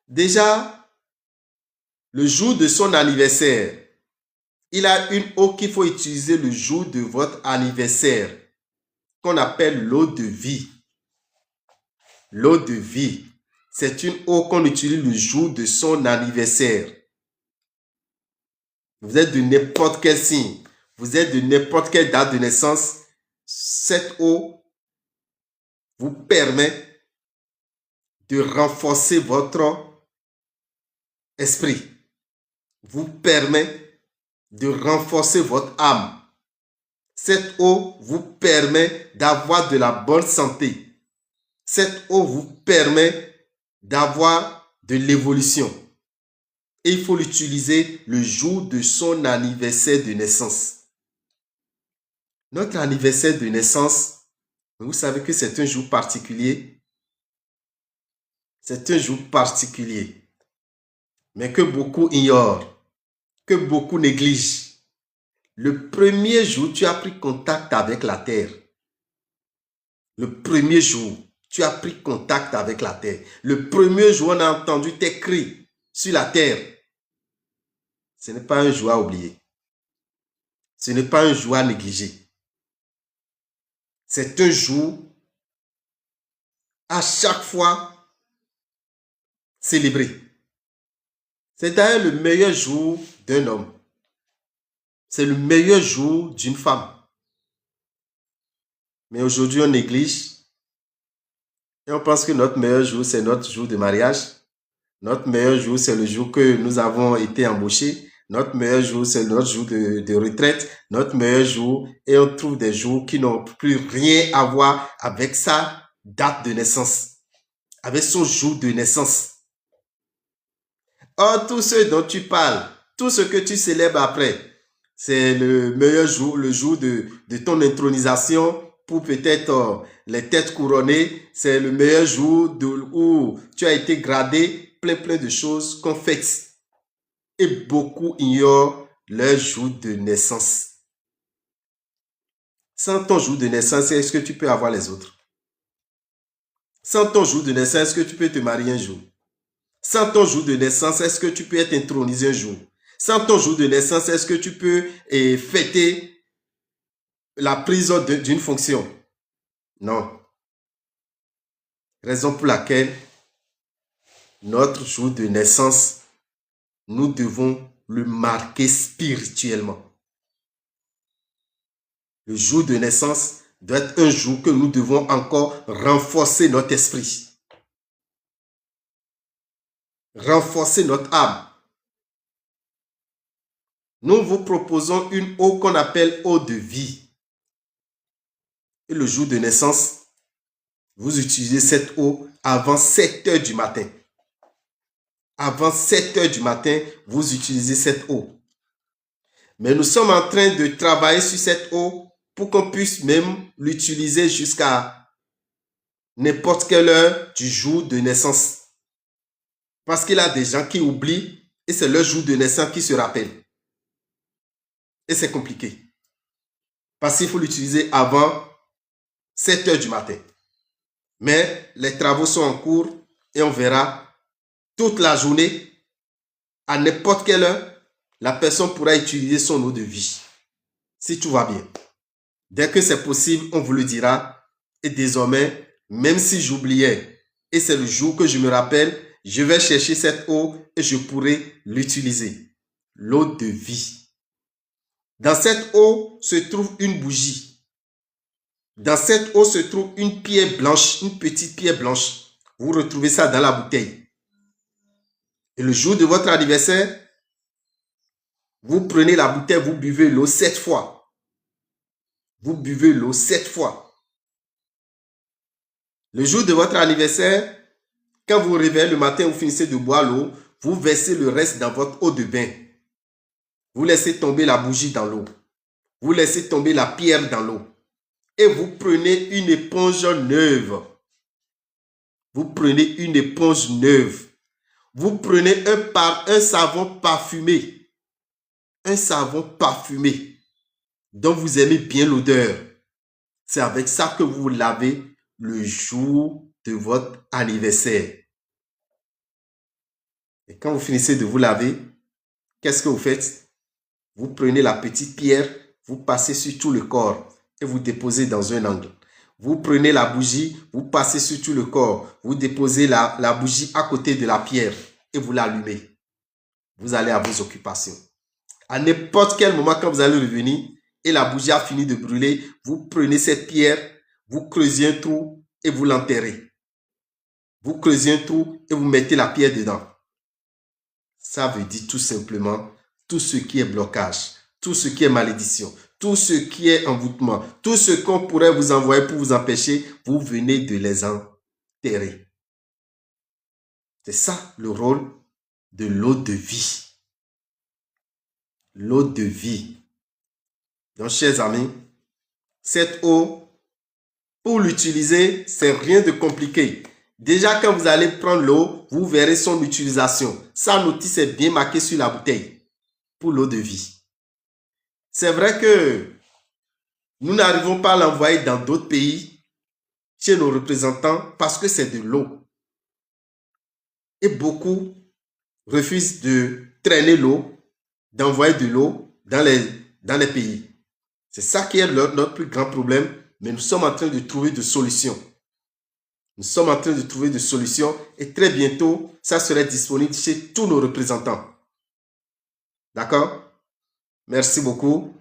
Déjà, le jour de son anniversaire, il a une eau qu'il faut utiliser le jour de votre anniversaire, qu'on appelle l'eau de vie. L'eau de vie, c'est une eau qu'on utilise le jour de son anniversaire. Vous êtes de n'importe quel signe, vous êtes de n'importe quelle date de naissance, cette eau vous permet de renforcer votre esprit, vous permet de renforcer votre âme. Cette eau vous permet d'avoir de la bonne santé. Cette eau vous permet d'avoir de l'évolution. Et il faut l'utiliser le jour de son anniversaire de naissance. Notre anniversaire de naissance, vous savez que c'est un jour particulier. C'est un jour particulier, mais que beaucoup ignorent, que beaucoup négligent. Le premier jour, tu as pris contact avec la terre. Le premier jour, tu as pris contact avec la terre. Le premier jour, on a entendu tes cris sur la terre. Ce n'est pas un jour à oublier. Ce n'est pas un jour à négliger. C'est un jour à chaque fois célébré. C'est d'ailleurs le meilleur jour d'un homme. C'est le meilleur jour d'une femme. Mais aujourd'hui, on néglige et on pense que notre meilleur jour, c'est notre jour de mariage. Notre meilleur jour, c'est le jour que nous avons été embauchés. Notre meilleur jour, c'est notre jour de retraite. Notre meilleur jour, et on trouve des jours qui n'ont plus rien à voir avec sa date de naissance, avec son jour de naissance. Or, tout ce dont tu parles, tout ce que tu célèbres après, c'est le meilleur jour, le jour de ton intronisation pour peut-être les têtes couronnées. C'est le meilleur jour où tu as été gradé, plein de choses qu'on fête. Et beaucoup ignorent leur jour de naissance. Sans ton jour de naissance, est-ce que tu peux avoir les autres? Sans ton jour de naissance, est-ce que tu peux te marier un jour? Sans ton jour de naissance, est-ce que tu peux être intronisé un jour? Sans ton jour de naissance, est-ce que tu peux fêter la prise d'une fonction? Non. Raison pour laquelle notre jour de naissance, nous devons le marquer spirituellement. Le jour de naissance doit être un jour que nous devons encore renforcer notre esprit. Renforcer notre âme. Nous vous proposons une eau qu'on appelle eau de vie. Et le jour de naissance, vous utilisez cette eau avant 7 heures du matin. Avant 7 heures du matin, vous utilisez cette eau. Mais nous sommes en train de travailler sur cette eau pour qu'on puisse même l'utiliser jusqu'à n'importe quelle heure du jour de naissance. Parce qu'il y a des gens qui oublient et c'est leur jour de naissance qui se rappelle. Et c'est compliqué. Parce qu'il faut l'utiliser avant 7 heures du matin. Mais les travaux sont en cours et on verra toute la journée, à n'importe quelle heure, la personne pourra utiliser son eau de vie. Si tout va bien. Dès que c'est possible, on vous le dira. Et désormais, même si j'oubliais, et c'est le jour que je me rappelle, je vais chercher cette eau et je pourrai l'utiliser. L'eau de vie. Dans cette eau se trouve une bougie. Dans cette eau se trouve une pierre blanche, une petite pierre blanche. Vous retrouvez ça dans la bouteille. Et le jour de votre anniversaire, vous prenez la bouteille, vous buvez l'eau 7 fois. Vous buvez l'eau 7 fois. Le jour de votre anniversaire, quand vous vous réveillez le matin, vous finissez de boire l'eau, vous versez le reste dans votre eau de bain. Vous laissez tomber la bougie dans l'eau. Vous laissez tomber la pierre dans l'eau. Et vous prenez une éponge neuve. Vous prenez une éponge neuve. Vous prenez un savon parfumé. Un savon parfumé dont vous aimez bien l'odeur. C'est avec ça que vous lavez le jour de votre anniversaire. Et quand vous finissez de vous laver, qu'est-ce que vous faites? Vous prenez la petite pierre, vous passez sur tout le corps et vous déposez dans un angle. Vous prenez la bougie, vous passez sur tout le corps, vous déposez la bougie à côté de la pierre et vous l'allumez. Vous allez à vos occupations. À n'importe quel moment, quand vous allez revenir et la bougie a fini de brûler, vous prenez cette pierre, vous creusez un trou et vous l'enterrez. Vous creusez un trou et vous mettez la pierre dedans. Ça veut dire tout simplement tout ce qui est blocage, tout ce qui est malédiction, tout ce qui est envoûtement, tout ce qu'on pourrait vous envoyer pour vous empêcher, vous venez de les enterrer. C'est ça le rôle de l'eau de vie. L'eau de vie. Donc, chers amis, cette eau, pour l'utiliser, c'est rien de compliqué. Déjà, quand vous allez prendre l'eau, vous verrez son utilisation. Sa notice est bien marquée sur la bouteille pour l'eau de vie. C'est vrai que nous n'arrivons pas à l'envoyer dans d'autres pays chez nos représentants parce que c'est de l'eau. Et beaucoup refusent de traîner l'eau, d'envoyer de l'eau dans les pays. C'est ça qui est notre plus grand problème, mais nous sommes en train de trouver des solutions. Nous sommes en train de trouver des solutions et très bientôt, ça sera disponible chez tous nos représentants. D'accord? Merci beaucoup.